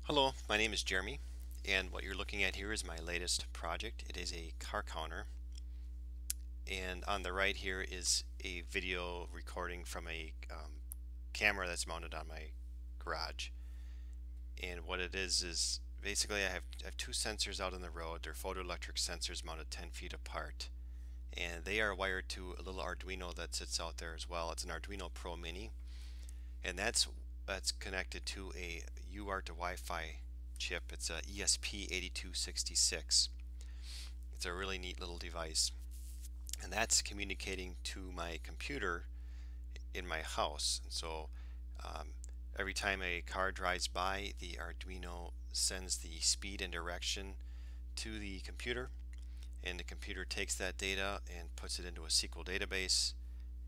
Hello, my name is Jeremy, and what you're looking at here is my latest project. It is a CarCounter, and on the right here is a video recording from a camera that's mounted on my garage. And what it is basically I have two sensors out on the road. They're photoelectric sensors mounted 10 feet apart, and they are wired to a little Arduino that sits out there as well. It's an Arduino Pro Mini, and that's connected to a UART Wi-Fi chip. It's a ESP8266. It's a really neat little device, and that's communicating to my computer in my house. And so every time a car drives by, the Arduino sends the speed and direction to the computer, and the computer takes that data and puts it into a SQL database,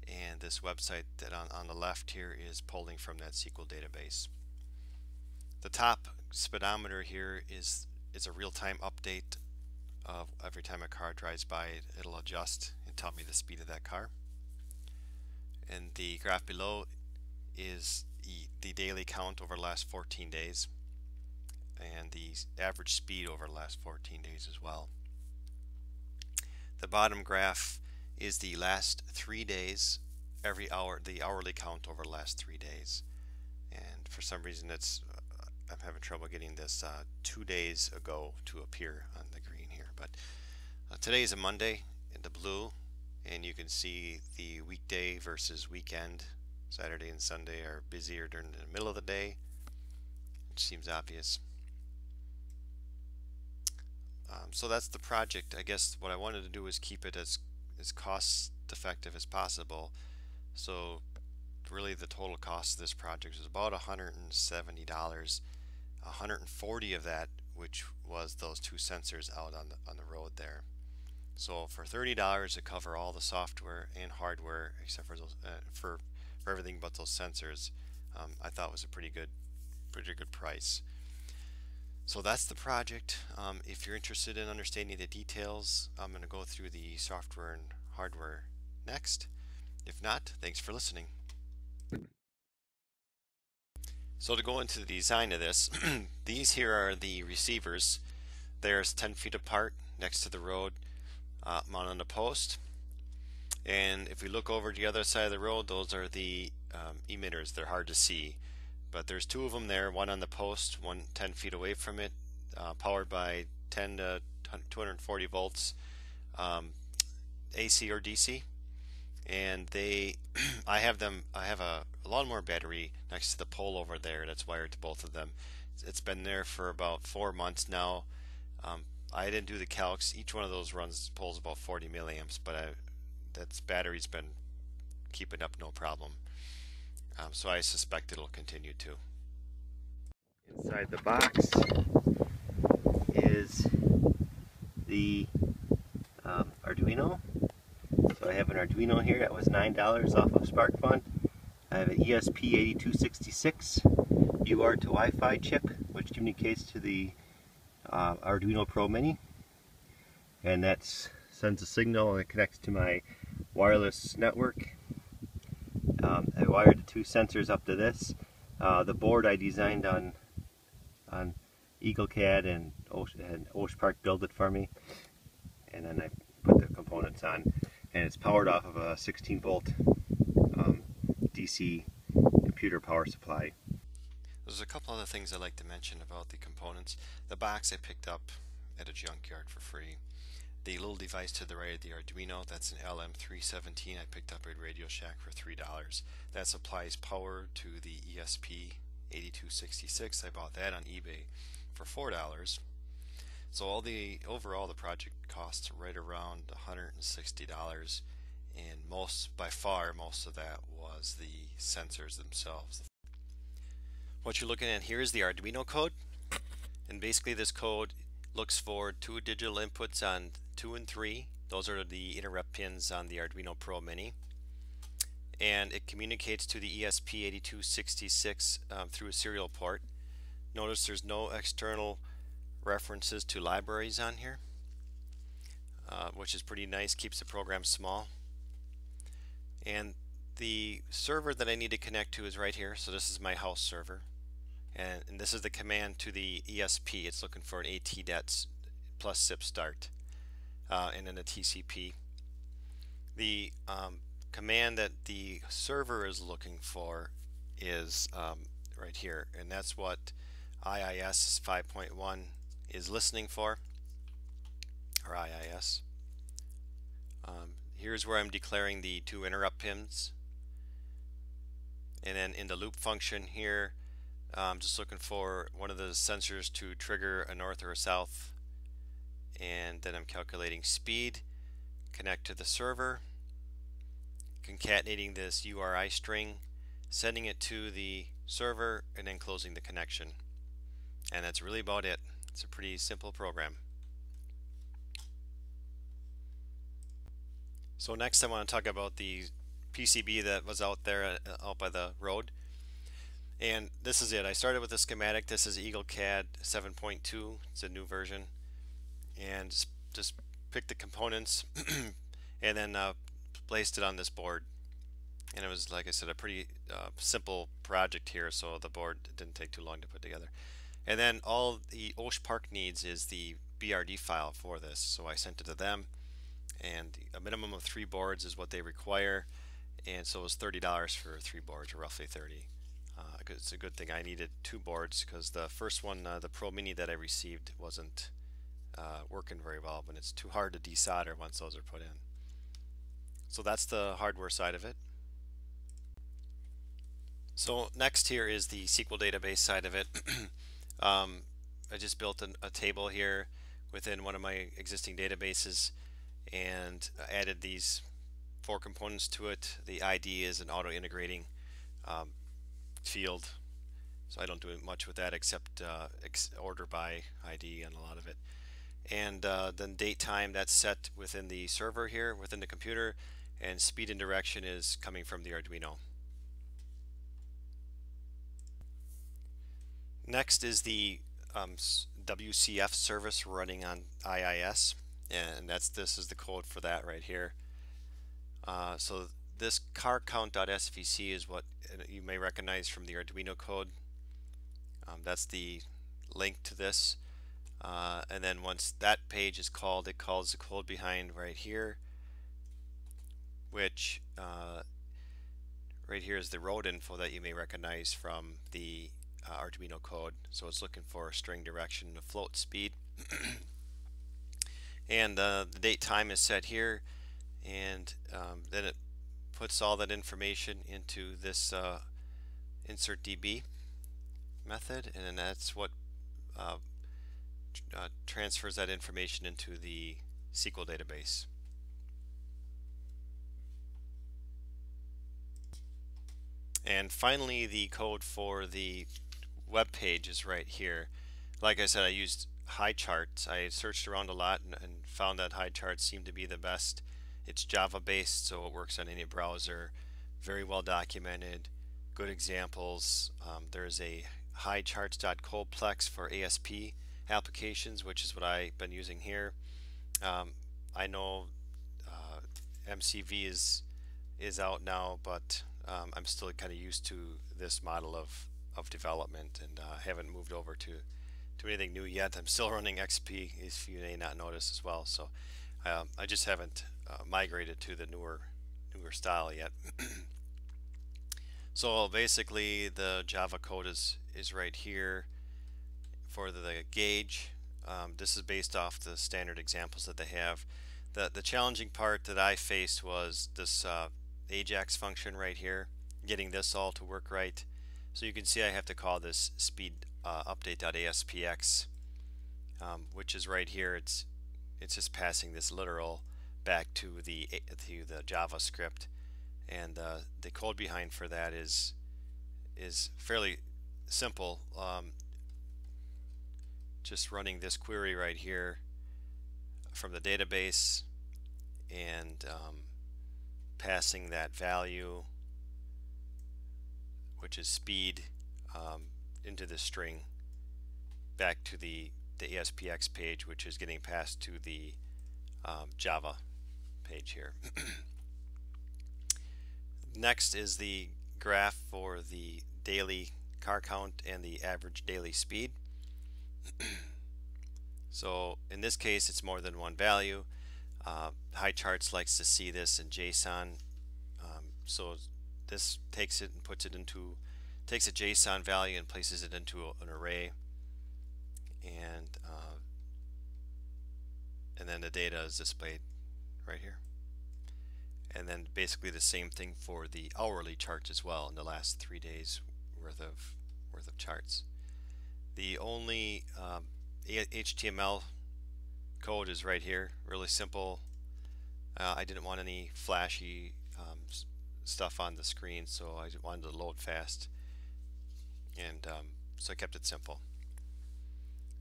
and this website that on the left here is pulling from that SQL database. The top speedometer here is a real-time update of every time a car drives by. It'll adjust and tell me the speed of that car. And the graph below is the daily count over the last 14 days and the average speed over the last 14 days as well. The bottom graph is the last 3 days, every hour, the hourly count over the last 3 days. And for some reason I'm having trouble getting this 2 days ago to appear on the green here. But today is a Monday in the blue, and you can see the weekday versus weekend. Saturday and Sunday are busier during the middle of the day, which seems obvious. So that's the project. I guess what I wanted to do is keep it as cost effective as possible. So really the total cost of this project is about $170. 140 of that, which was those two sensors out on the road there. So for $30 to cover all the software and hardware except for those for everything but those sensors, I thought was a pretty good price. So that's the project. If you're interested in understanding the details, I'm going to go through the software and hardware next. If not, thanks for listening. So to go into the design of this, these here are the receivers. There's 10 feet apart next to the road, mounted on a post. And if we look over to the other side of the road, those are the emitters. They're hard to see, but there's two of them there, one on the post, one 10 feet away from it, powered by 10 to 240 volts AC or DC. And I have a lawnmower battery next to the pole over there that's wired to both of them. It's been there for about 4 months now. I didn't do the calcs. Each one of those pulls about 40 milliamps, but that battery's been keeping up no problem. So I suspect it'll continue to. Inside the box is the Arduino. So I have an Arduino here that was $9 off of SparkFun. I have an ESP8266 UART Wi-Fi chip, which communicates to the Arduino Pro Mini, and that sends a signal and it connects to my wireless network. I wired the two sensors up to this. The board I designed on EagleCAD, and OshPark built it for me, and then I put the components on, and it's powered off of a 16-volt DC computer power supply. There's a couple other things I'd like to mention about the components. The box I picked up at a junkyard for free. The little device to the right of the Arduino, that's an LM317 I picked up at Radio Shack for $3. That supplies power to the ESP8266. I bought that on eBay for $4. So overall the project costs right around $160, and by far most of that was the sensors themselves. What you're looking at here is the Arduino code, and basically this code looks for two digital inputs on 2 and 3. Those are the interrupt pins on the Arduino Pro Mini, and it communicates to the ESP8266 through a serial port. Notice there's no external references to libraries on here, which is pretty nice, keeps the program small. And the server that I need to connect to is right here. So this is my house server. and this is the command to the ESP. It's looking for an AT plus SIP start, and then a TCP. The command that the server is looking for is right here, and that's what IIS 5.1 is listening for, or IIS. Here's where I'm declaring the two interrupt pins, and then in the loop function here, I'm just looking for one of the sensors to trigger a north or a south, and then I'm calculating speed, connect to the server, concatenating this URI string, sending it to the server, and then closing the connection. And that's really about it. It's a pretty simple program. So next I want to talk about the PCB that was out there out by the road. And this is it. I started with a schematic. This is EagleCAD 7.2. It's a new version. And just picked the components and then placed it on this board. And it was, like I said, a pretty simple project here, so the board didn't take too long to put together. And then all the Osh Park needs is the BRD file for this, so I sent it to them, and a minimum of 3 boards is what they require, and so it was $30 for 3 boards, or roughly 30. It's a good thing I needed 2 boards, because the first one, the Pro Mini that I received, wasn't working very well, but it's too hard to desolder once those are put in. So that's the hardware side of it. So next here is the SQL database side of it. I just built a table here within one of my existing databases and added these 4 components to it. The ID is an auto-integrating field, so I don't do much with that except order by ID and a lot of it. And then date time, that's set within the server here within the computer, and speed and direction is coming from the Arduino. Next is the WCF service running on IIS, and this is the code for that right here. So this CarCount.svc is what you may recognize from the Arduino code. That's the link to this, and then once that page is called, it calls the code behind right here, which right here is the road info that you may recognize from the Arduino code. So it's looking for a string direction and a float speed. And the date time is set here, and then it puts all that information into this insert DB method, and then that's what transfers that information into the SQL database. And finally, the code for the web page is right here. Like I said, I used Highcharts. I searched around a lot and found that Highcharts seemed to be the best. It's Java based, so it works on any browser. Very well documented, good examples. There's a highcharts.complex for ASP applications, which is what I've been using here. I know MCV is out now, but I'm still kind of used to this model of development, and haven't moved over to anything new yet. I'm still running XP, if you may not notice as well. So I just haven't migrated to the newer style yet. So basically, the Java code is right here for the gauge. This is based off the standard examples that they have. The challenging part that I faced was this AJAX function right here, getting this all to work right. So you can see I have to call this speed update.aspx, which is right here. It's just passing this literal back to the JavaScript, and the code behind for that is fairly simple. Just running this query right here from the database and passing that value, which is speed, into the string back to the ASPX page, which is getting passed to the Java page here. Next is the graph for the daily car count and the average daily speed. So in this case it's more than one value. Highcharts likes to see this in JSON, so this takes it and takes a JSON value and places it into an array, and then the data is displayed right here. And then basically the same thing for the hourly charts as well, in the last 3 days worth of charts. The only HTML code is right here, really simple. I didn't want any flashy stuff on the screen, so I wanted to load fast, and so I kept it simple.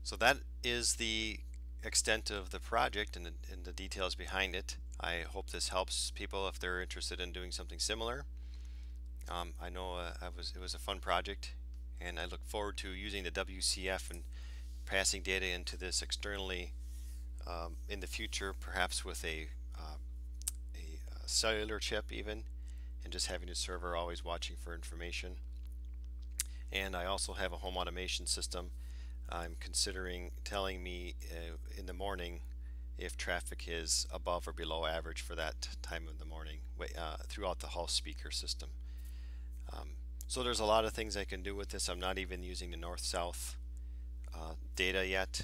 So that is the extent of the project and the details behind it. I hope this helps people if they're interested in doing something similar. I know it was a fun project, and I look forward to using the WCF and passing data into this externally in the future, perhaps with a cellular chip even, and just having a server always watching for information. And I also have a home automation system. I'm considering telling me in the morning if traffic is above or below average for that time of the morning throughout the house speaker system. So there's a lot of things I can do with this. I'm not even using the north-south data yet,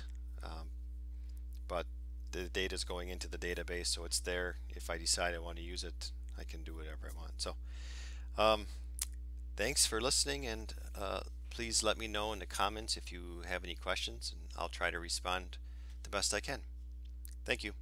but the data is going into the database, so it's there. If I decide I want to use it, I can do whatever I want. So thanks for listening, and please let me know in the comments if you have any questions, and I'll try to respond the best I can. Thank you.